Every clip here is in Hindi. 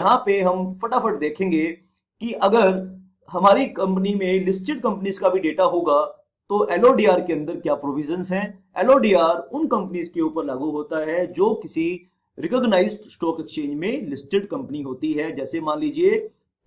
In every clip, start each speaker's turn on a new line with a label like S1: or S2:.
S1: यहाँ पे हम फटाफट देखेंगे कि अगर हमारी कंपनी में लिस्टेड कंपनीज का भी डेटा होगा तो एलओडीआर के अंदर क्या प्रोविजंस हैं। एलओडीआर उन कंपनीज के ऊपर लागू होता है जो किसी रिकॉग्नाइज्ड स्टॉक एक्सचेंज में लिस्टेड कंपनी होती है। जैसे मान लीजिए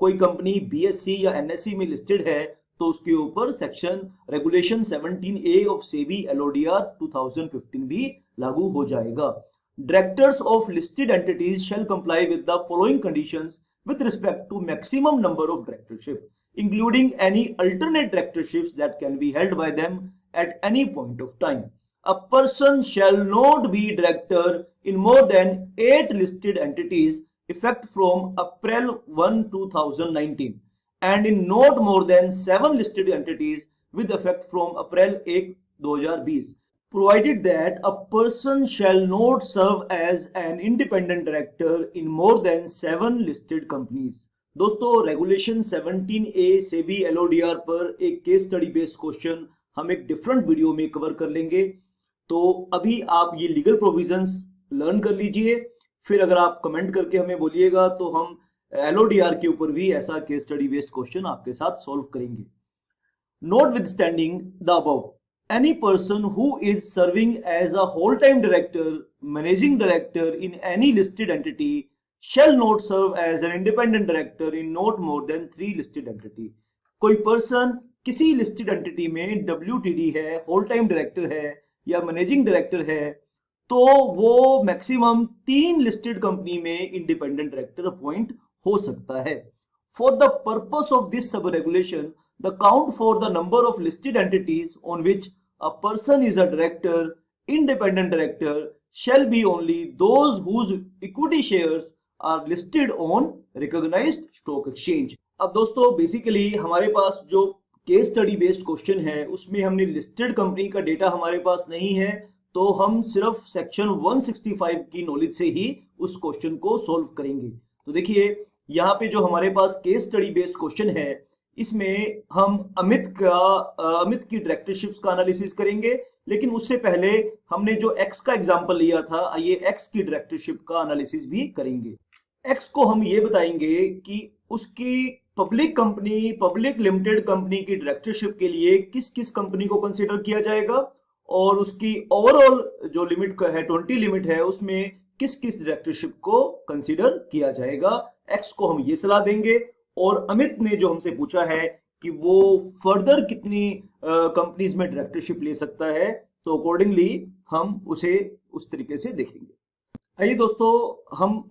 S1: कोई कंपनी बीएससी या एनएससी में लिस्टेड है तो उसके ऊपर section regulation 17A of SEBI LODR 2015 भी लागू हो जाएगा। Directors of listed entities shall comply with the following conditions with respect to maximum number of directorship, including any alternate directorships that can be held by them at any point of time. A person shall not be director in more than 8 listed entities effect from April 1, 2019 and in not more than 7 listed entities with effect from April 1, 2020. Provided that a person shall not serve as an independent director in more than 7 listed companies. दोस्तों रेगुलेशन 17A सेबी एलओडीआर पर एक केस स्टडी बेस्ड क्वेश्चन हम एक डिफरेंट वीडियो में कवर कर लेंगे। तो अभी आप ये लीगल प्रोविजंस लर्न कर लीजिए, फिर अगर आप कमेंट करके हमें बोलिएगा तो हम एलओडीआर के ऊपर भी ऐसा केस स्टडी बेस्ड क्वेश्चन आपके साथ सॉल्व करेंगे। Notwithstanding the above, any person who is serving as a whole-time director, managing director in any listed entity shall not serve as an independent director in not more than 3 listed entity. कोई पर्सन किसी लिस्टेड एंटिटी में WTD है, होल टाइम डायरेक्टर है या मैनेजिंग डायरेक्टर है तो वो मैक्सिमम 3 लिस्टेड कंपनी में इंडिपेंडेंट डायरेक्टर अपॉइंट हो सकता है। For the purpose of this sub regulation, the count for the number of listed entities on which a person is a director, independent director, shall be only those whose equity shares are listed on recognized stock exchange. अब दोस्तों बेसिकली हमारे पास जो केस स्टडी बेस्ड क्वेश्चन है उसमें हमने लिस्टेड कंपनी का डेटा हमारे पास नहीं है, तो हम सिर्फ सेक्शन 165 की नॉलेज से ही उस क्वेश्चन को सॉल्व करेंगे। तो देखिए यहाँ पे जो हमारे पास केस स्टडी बेस्ड क्वेश्चन है इसमें हम अमित की डायरेक्टरशिप्स का एनालिसिस करेंगे, लेकिन उससे पहले हमने जो एक्स का एग्जांपल लिया था ये एक्स की डायरेक्टरशिप का एनालिसिस भी करेंगे। एक्स को हम ये बताएंगे कि उसकी पब्लिक लिमिटेड कंपनी की डायरेक्टरशिप के लिए किस किस कंपनी को कंसीडर किया जाएगा और उसकी ओवरऑल जो लिमिट का है 20 लिमिट है उसमें किस किस डायरेक्टरशिप को कंसीडर किया जाएगा। एक्स को हम ये सलाह देंगे और अमित ने जो हमसे पूछा है कि वो फर्दर कितनी कंपनीज में डायरेक्टरशिप ले सकता है, तो अकॉर्डिंगली हम उसे उस तरीके से देखेंगे। आइए दोस्तों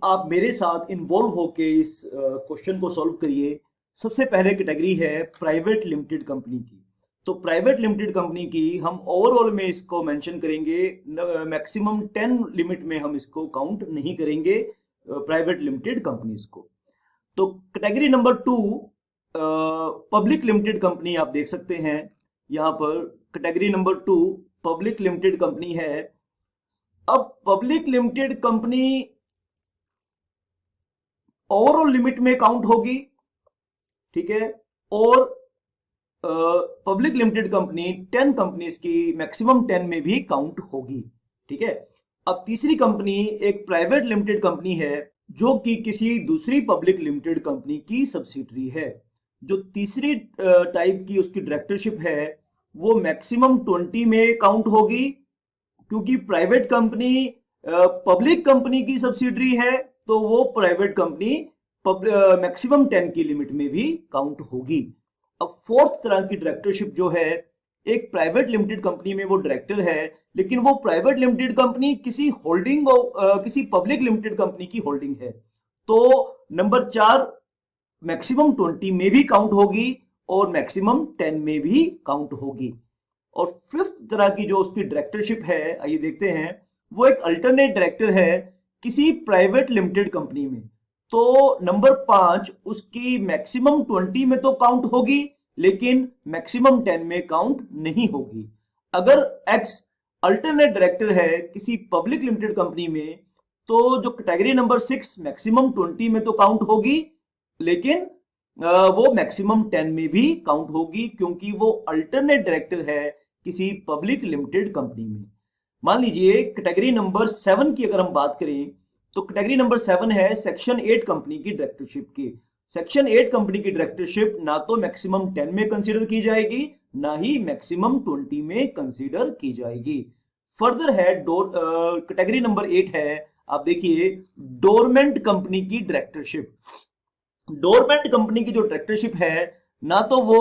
S1: आप मेरे साथ इन्वॉल्व होके इस क्वेश्चन को सॉल्व करिए। सबसे पहले कैटेगरी है प्राइवेट लिमिटेड कंपनी की। तो प्राइवेट लिमिटेड कंपनी की हम ओवरऑल में इसको मेंशन करेंगे, मैक्सिमम 10 लिमिट में हम इसको काउंट नहीं करेंगे प्राइवेट लिमिटेड कंपनीज को। तो category number 2 public limited company आप देख सकते हैं यहां पर category number 2 public limited company है। अब public limited company overall limit में काउंट होगी, ठीक है, और पब्लिक लिमिटेड कंपनी 10 कंपनीज की मैक्सिमम 10 में भी काउंट होगी, ठीक है। अब तीसरी कंपनी एक प्राइवेट लिमिटेड कंपनी है जो कि किसी दूसरी पब्लिक लिमिटेड कंपनी की सब्सिडरी है। जो तीसरी टाइप की उसकी डायरेक्टरशिप है वो मैक्सिमम 20 में काउंट होगी, क्योंकि प्राइवेट कंपनी पब्लिक कंपनी की सब्सिडरी है तो वो प्राइवेट कंपनी मैक्सिमम 10 की लिमिट में भी काउंट होगी। अब फोर्थ तरह की डायरेक्टरशिप जो है, एक प्राइवेट लिमिटेड कंपनी में वो डायरेक्टर है लेकिन वो प्राइवेट लिमिटेड कंपनी किसी पब्लिक लिमिटेड कंपनी की होल्डिंग है, तो नंबर 4 मैक्सिमम 20 में भी काउंट होगी और मैक्सिमम 10 में भी काउंट होगी। और फिफ्थ तरह की जो उसकी डायरेक्टरशिप है, आइए देखते हैं, वो एक अल्टरनेट डायरेक्टर है किसी प्राइवेट लिमिटेड कंपनी में। तो नंबर 5 उसकी मैक्सिमम 20 में तो काउंट होगी लेकिन मैक्सिमम 10 में काउंट नहीं होगी। अगर एक्स अल्टरनेट डायरेक्टर है किसी पब्लिक लिमिटेड कंपनी में तो जो कैटेगरी नंबर 6 मैक्सिमम 20 में तो काउंट होगी लेकिन वो मैक्सिमम 10 में भी काउंट होगी, क्योंकि वो अल्टरनेट डायरेक्टर है किसी पब्लिक लिमिटेड कंपनी में। मान लीजिए कैटेगरी नंबर 7 की अगर हम बात करें तो कैटेगरी नंबर 7 है सेक्शन 8 कंपनी की डायरेक्टरशिप की। सेक्शन 8 कंपनी की डायरेक्टरशिप ना तो मैक्सिमम 10 में कंसीडर की जाएगी, ना ही मैक्सिमम 20 में कंसीडर की जाएगी। फर्दर है कैटेगरी नंबर 8 है, आप देखिए, डोरमेंट कंपनी की डायरेक्टरशिप। डोरमेंट कंपनी की जो डायरेक्टरशिप है, ना तो वो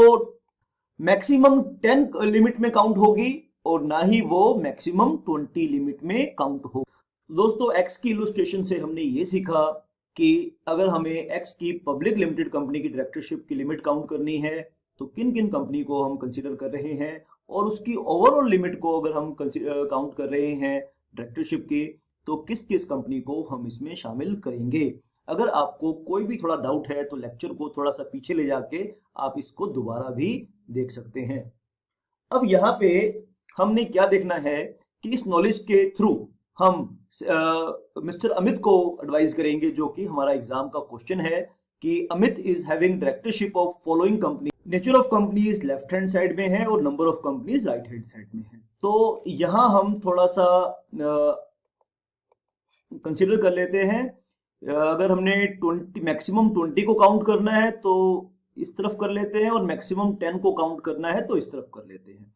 S1: मैक्सिमम 10 लिमिट में काउंट होगी और ना ही वो मैक्सिमम 20 लिमिट में काउंट हो। दोस्तों, एक्स की इलस्ट्रेशन से हमने ये सीखा कि अगर हमें एक्स की पब्लिक लिमिटेड कंपनी की डायरेक्टरशिप की लिमिट काउंट करनी है तो किन किन कंपनी को हम कंसीडर कर रहे हैं, और उसकी ओवरऑल लिमिट को अगर हम काउंट कर रहे हैं डायरेक्टरशिप की, तो किस किस कंपनी को हम इसमें शामिल करेंगे। अगर आपको कोई भी थोड़ा डाउट है तो लेक्चर को थोड़ा सा पीछे ले जाके आप इसको दोबारा भी देख सकते हैं। अब यहाँ पे हमने क्या देखना है कि इस नॉलेज के थ्रू हम मिस्टर अमित को एडवाइस करेंगे, जो कि हमारा एग्जाम का क्वेश्चन है कि Amit is having directorship of following company. Nature of companies left hand side में है और number of companies right hand side में है। तो यहां हम थोड़ा सा कंसीडर कर लेते हैं। अगर हमने 20 मैक्सिमम 20 को काउंट करना है तो इस तरफ कर लेते हैं, और मैक्सिमम 10 को काउंट करना है तो इस तरफ कर लेते हैं।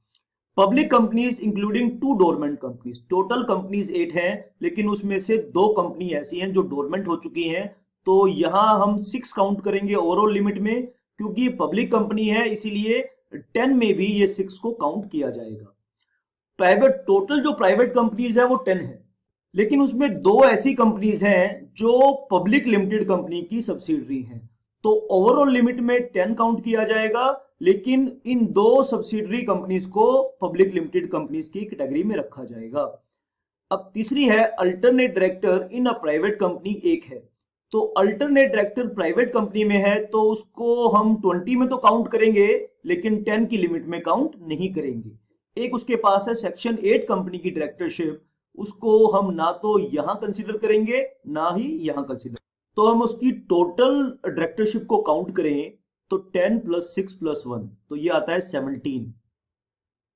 S1: Public companies including 2 dormant companies, total companies 8 हैं, लेकिन उसमें से 2 कंपनी ऐसी हैं जो डोरमेंट हो चुकी हैं, तो यहां हम 6 काउंट करेंगे ओवरऑल लिमिट में, क्योंकि पब्लिक कंपनी है इसीलिए 10 में भी ये 6 को काउंट किया जाएगा। प्राइवेट, टोटल जो प्राइवेट कंपनीज है वो 10 है, लेकिन उसमें 2 ऐसी कंपनीज हैं जो पब्लिक लिमिटेड कंपनी की सब्सिडरी हैं, तो ओवरऑल लिमिट में 10 काउंट किया जाएगा, लेकिन इन 2 सब्सिडरी कंपनीज को पब्लिक लिमिटेड कंपनीज की कैटेगरी में रखा जाएगा। अब तीसरी है alternate director in a private company, एक है, तो अल्टरनेट डायरेक्टर प्राइवेट कंपनी में है तो उसको हम 20 में तो काउंट करेंगे, लेकिन 10 की लिमिट में काउंट नहीं करेंगे। एक उसके पास है सेक्शन 8 कंपनी की डायरेक्टरशिप, उसको हम ना तो यहां कंसीडर करेंगे ना ही यहां कंसीडर, तो हम उसकी टोटल डायरेक्टरशिप को काउंट करें तो 10 + 6 + 1 तो ये आता है 17,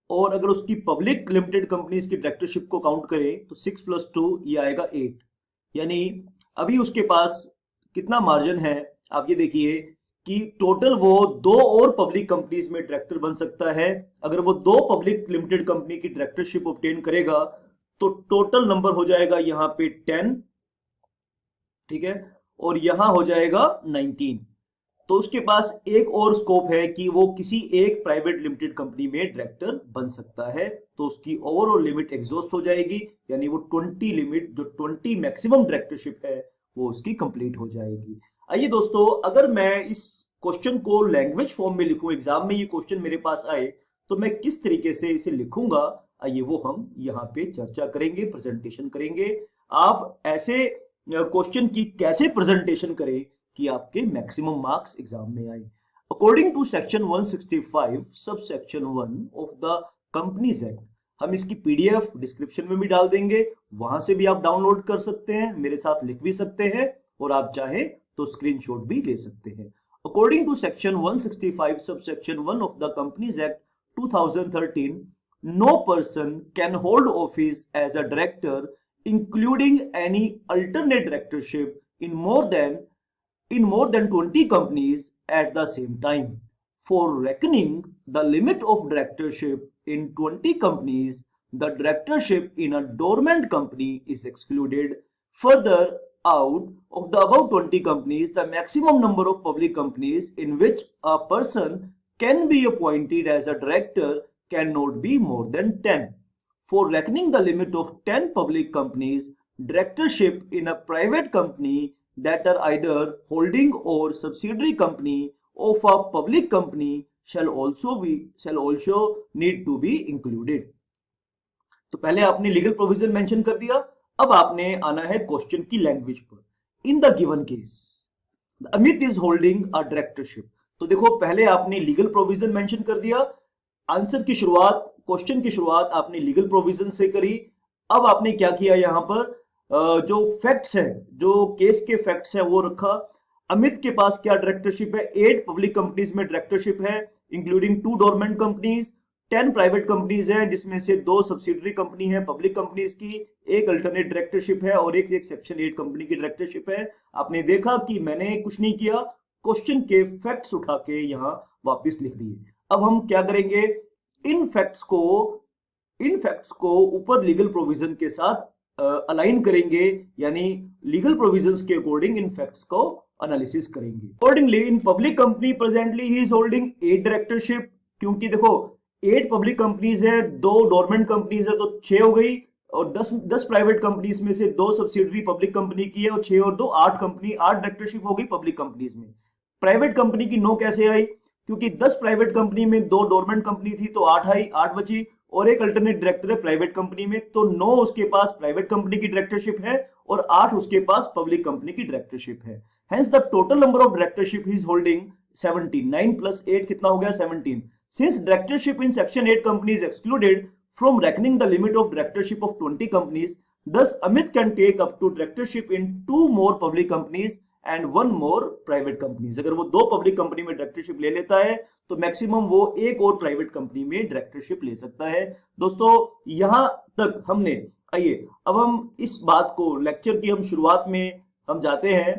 S1: और अगर उसकी पब्लिक लिमिटेड कंपनीज की डायरेक्टरशिप को काउंट करें तो 6 + 2 ये आएगा 8। यानी अभी उसके पास कितना मार्जिन है, आप ये देखिए कि टोटल वो 2 और पब्लिक कंपनीज में डायरेक्टर बन सकता है। अगर वो 2 पब्लिक लिमिटेड कंपनी की डायरेक्टरशिप ऑब्टेन करेगा तो टोटल नंबर हो जाएगा यहां पे 10, ठीक है, और यहां हो जाएगा 19। तो उसके पास एक और स्कोप है कि वो किसी एक प्राइवेट लिमिटेड कंपनी में डायरेक्टर बन सकता है, तो उसकी ओवरऑल लिमिट एग्जॉस्ट हो जाएगी, यानी वो 20 लिमिट, जो 20 मैक्सिमम डायरेक्टरशिप है, वो उसकी कंप्लीट हो जाएगी। आइए दोस्तों, अगर मैं इस क्वेश्चन को लैंग्वेज फॉर्म में लिखूं, एग्जाम में ये क्वेश्चन मेरे पास आए तो मैं किस तरीके से इसे लिखूंगा, आइए वो हम यहाँ पे चर्चा करेंगे, प्रेजेंटेशन करेंगे। आप ऐसे क्वेश्चन की कैसे प्रेजेंटेशन करें कि आपके मैक्सिमम मार्क्स एग्जाम में आए। According to section 165 sub section 1 of the companies act, हम इसकी पीडीएफ डिस्क्रिप्शन में भी डाल देंगे, वहां से भी आप डाउनलोड कर सकते हैं, मेरे साथ लिख भी सकते हैं, और आप चाहे तो स्क्रीनशॉट भी ले सकते हैं। According to section 165 sub section 1 of the companies act 2013, no person can hold office as a director including any alternate directorship in more than 20 companies at the same time. For reckoning the limit of directorship in 20 companies, the directorship in a dormant company is excluded. Further, out of the above 20 companies, the maximum number of public companies in which a person can be appointed as a director cannot be more than 10. For reckoning the limit of 10 public companies, directorship in a private company that are either holding or subsidiary company of a public company shall also need to be included. तो पहले आपने लीगल प्रोविजन मेंशन कर दिया, अब आपने आना है क्वेश्चन की लैंग्वेज पर। In the given case Amit is holding a directorship, तो देखो पहले आपने लीगल प्रोविजन मेंशन कर दिया, आंसर की शुरुआत, क्वेश्चन की शुरुआत आपने लीगल प्रोविजन से करी। अब आपने क्या किया, यहां पर जो फैक्ट्स हैं, जो केस के फैक्ट्स हैं वो रखा। अमित के पास क्या डायरेक्टरशिप है, 8 पब्लिक कंपनीज में डायरेक्टरशिप है, including 2 dormant companies, 10 private companies हैं, जिसमें से 2 सब्सिडरी कंपनी है पब्लिक कंपनीज की, एक अल्टरनेट डायरेक्टरशिप है और एक सेक्शन 8 कंपनी की डायरेक्टरशिप है। आपने देखा कि मैंने कुछ नहीं किया, क्वेश्चन के फैक्ट्स उठा के यहाँ वापस लिख दिए। अब हम क्या करेंगे, इन फैक्ट्स को ऊपर लीगल प्रोविजन के साथ अलाइन करेंगे, यानी लीगल प्रोविजंस के अकॉर्डिंग इन फैक्ट्स को एनालिसिस करेंगे। Accordingly in public company presently he is holding 8 directorship, क्योंकि देखो 8 पब्लिक कंपनीज है, 2 गवर्नमेंट कंपनीज है, तो 6 हो गई, और 10 प्राइवेट कंपनीज में से 2 सब्सिडरी पब्लिक कंपनी की है, और 6 और 2 8 कंपनी, 8 डायरेक्टरशिप हो गई पब्लिक कंपनीज में। प्राइवेट कंपनी की 9 कैसे आई, क्योंकि 10 प्राइवेट कंपनी में 2 गवर्नमेंट कंपनी थी, तो 8 आई, 8 बची, और एक अल्टरनेट डायरेक्टर है प्राइवेट कंपनी में, तो 9 उसके पास प्राइवेट कंपनी की डायरेक्टरशिप है और 8 उसके पास पब्लिक कंपनी की डायरेक्टरशिप है। Hence the total number of directorship he is holding 17। 9 + 8 कितना हो गया, 17। Since directorship in Section 8 company is excluded from reckoning the limit of directorship of 20 companies, thus Amit can take up to directorship in 2 more public companies and 1 more private companies। अगर वो 2 पब्लिक कंपनी में डायरेक्टरशिप ले लेता है तो मैक्सिमम वो एक और प्राइवेट कंपनी में डायरेक्टरशिप ले सकता है। दोस्तों यहां तक हमने, आइए अब हम इस बात को, लेक्चर की हम शुरुआत में हम जाते हैं।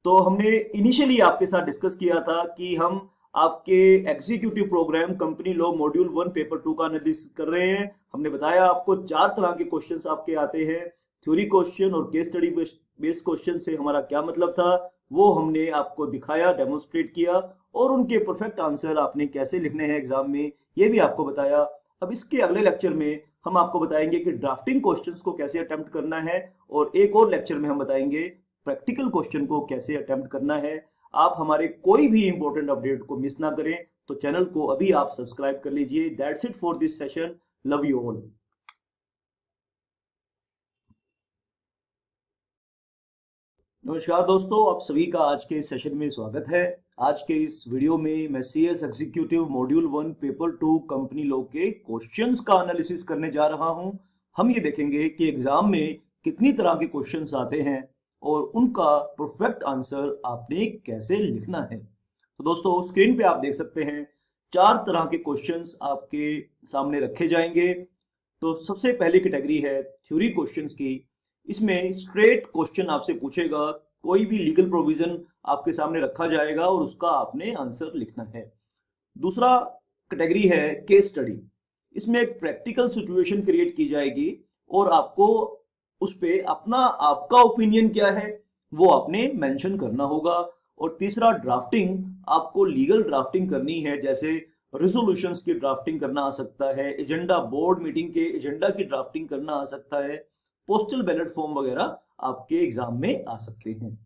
S1: तो हमने इनिशियली आपके साथ डिस्कस किया था कि हम आपके executive program company law module 1 paper 2 का एनालिसिस कर रहे हैं। हमने बताया आपको 4 तरह के क्वेश्चंस आपके आते हैं, थ्योरी क्वेश्चन और केस स्टडी बेस्ड क्वेश्चन से हमारा क्या मतलब था वो हमने आपको दिखाया, डेमोन्स्ट्रेट किया, और उनके परफेक्ट आंसर आपने कैसे लिखने हैं एग्जाम में ये भी आपको बताया। अब इसके अगले लेक्चर में हम आपको बताएंगे कि ड्राफ्टिंग क्वेश्चंस को कैसे अटेम्प्ट करना है, और एक और लेक्चर में हम बताएंगे प्रैक्टिकल क्वेश्चन को कैसे अटेम्प्ट करना है। आप हमारे कोई भी इंपॉर्टेंट अपडेट को मिस ना करें, तो चैनल को अभी आप सब्सक्राइब कर लीजिए। That's it for this session, love you all. नमस्कार दोस्तों, आप सभी का आज के इस सेशन में स्वागत है। आज के इस वीडियो में मैं CS executive module 1 paper 2 company law के क्वेश्चंस का एनालिसिस करने जा रहा हूं। हम ये देखेंगे कि एग्जाम में कितनी तरह के क्वेश्चंस आते हैं और उनका परफेक्ट आंसर आपने कैसे लिखना है। तो दोस्तों स्क्रीन पे आप देख सकते हैं 4 तरह के क्वेश्चंस आपके सामने रखे जाएंगे। तो सबसे पहली कैटेगरी है थ्योरी क्वेश्चंस की। इसमें स्ट्रेट क्वेश्चन आपसे पूछेगा, कोई भी लीगल प्रोविजन आपके सामने रखा जाएगा और उसका आपने आंसर लिखना है। दूसरा कैटेगरी है केस स्टडी। इसमें एक प्रैक्टिकल सिचुएशन क्रिएट की जाएगी और आपको उस पे आपका ओपिनियन क्या है वो आपने मेंशन करना होगा। और तीसरा ड्राफ्टिंग, आपको लीगल ड्राफ्टिंग करनी है, जैसे रिजोल्यूशंस की ड्राफ्टिंग करना आ सकता है, एजेंडा, बोर्ड मीटिंग के एजेंडा की ड्राफ्टिंग करना आ सकता है, पोस्टल बैलेट फॉर्म वगैरह आपके एग्जाम में आ सकते हैं।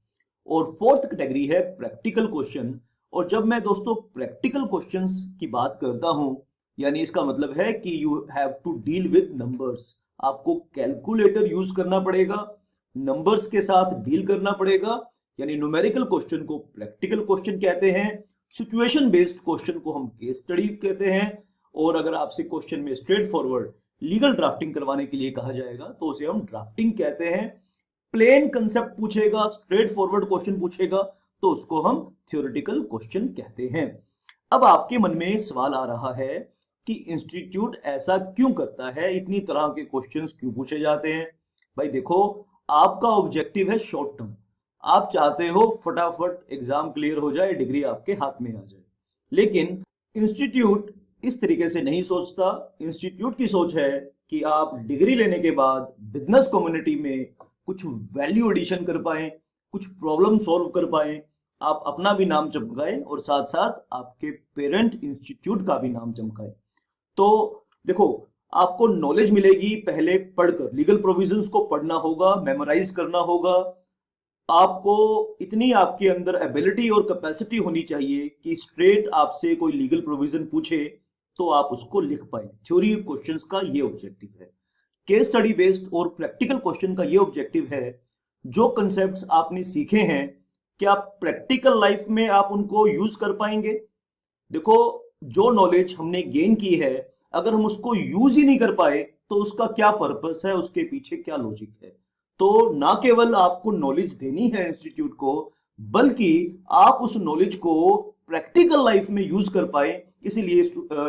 S1: और फोर्थ कैटेगरी है प्रैक्टिकल क्वेश्चन। और जब मैं दोस्तों प्रैक्टिकल क्वेश्चंस की बात करता हूं, यानी इसका मतलब है कि you have to deal with numbers. आपको कैलकुलेटर यूज करना पड़ेगा, नंबर्स के साथ डील करना पड़ेगा, यानी न्यूमेरिकल क्वेश्चन को प्रैक्टिकल क्वेश्चन कहते हैं, सिचुएशन बेस्ड क्वेश्चन को हम केस स्टडी कहते हैं, और अगर आपसे क्वेश्चन में स्ट्रेट फॉरवर्ड लीगल ड्राफ्टिंग करवाने के लिए कहा जाएगा तो उसे हम ड्राफ्टिंग कहते हैं। प्लेन कंसेप्ट पूछेगा, स्ट्रेट फॉरवर्ड क्वेश्चन पूछेगा तो उसको हम थ्योरेटिकल क्वेश्चन कहते हैं। अब आपके मन में सवाल आ रहा है कि इंस्टीट्यूट ऐसा क्यों करता है, इतनी तरह के क्वेश्चंस क्यों पूछे जाते हैं। भाई देखो, आपका ऑब्जेक्टिव है शॉर्ट टर्म, आप चाहते हो फटाफट एग्जाम क्लियर हो जाए, डिग्री आपके हाथ में आ जाए। लेकिन इंस्टीट्यूट इस तरीके से नहीं सोचता। इंस्टीट्यूट की सोच है कि आप डिग्री लेने के बाद बिजनेस कम्युनिटी में कुछ वैल्यू एडिशन कर पाए, कुछ प्रॉब्लम सॉल्व कर पाए, आप अपना भी नाम चमकाए और साथ साथ आपके पेरेंट इंस्टीट्यूट का भी नाम चमकाए। तो देखो, आपको नॉलेज मिलेगी पहले पढ़कर, लीगल प्रोविजंस को पढ़ना होगा, मेमोराइज करना होगा। आपको इतनी आपके अंदर एबिलिटी और कैपेसिटी होनी चाहिए कि स्ट्रेट आपसे कोई लीगल प्रोविजन पूछे तो आप उसको लिख पाए। थ्योरी क्वेश्चंस का ये ऑब्जेक्टिव है। केस स्टडी बेस्ड और प्रैक्टिकल क्वेश्चन का ये ऑब्जेक्टिव है, जो कंसेप्ट्स आपने सीखे हैं क्या प्रैक्टिकल लाइफ में आप उनको यूज कर पाएंगे। देखो, जो नॉलेज हमने गेन की है अगर हम उसको यूज ही नहीं कर पाए तो उसका क्या पर्पस है, उसके पीछे क्या लॉजिक है। तो ना केवल आपको नॉलेज देनी है इंस्टीट्यूट को, बल्कि आप उस नॉलेज को प्रैक्टिकल लाइफ में यूज कर पाए, इसीलिए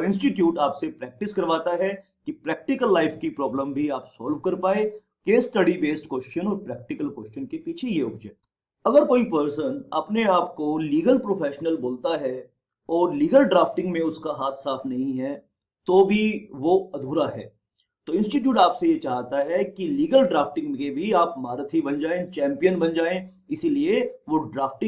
S1: इंस्टीट्यूट आपसे प्रैक्टिस करवाता है कि प्रैक्टिकल लाइफ की प्रॉब्लम भी आप सॉल्व कर पाए। केस स्टडी बेस्ड क्वेश्चन और प्रैक्टिकल क्वेश्चन के पीछे ये ऑब्जेक्ट। अगर कोई पर्सन अपने आप को लीगल प्रोफेशनल बोलता है और लीगल ड्राफ्टिंग में उसका हाथ साफ नहीं है तो भी वो अधूरा है। तो इंस्टीट्यूट आपसे ये चाहता है कि लीगल ड्राफ्टिंग में भी आप महारथी बन जाएं, चैंपियन बन जाएं। इसीलिए वो ड्राफ्टिंग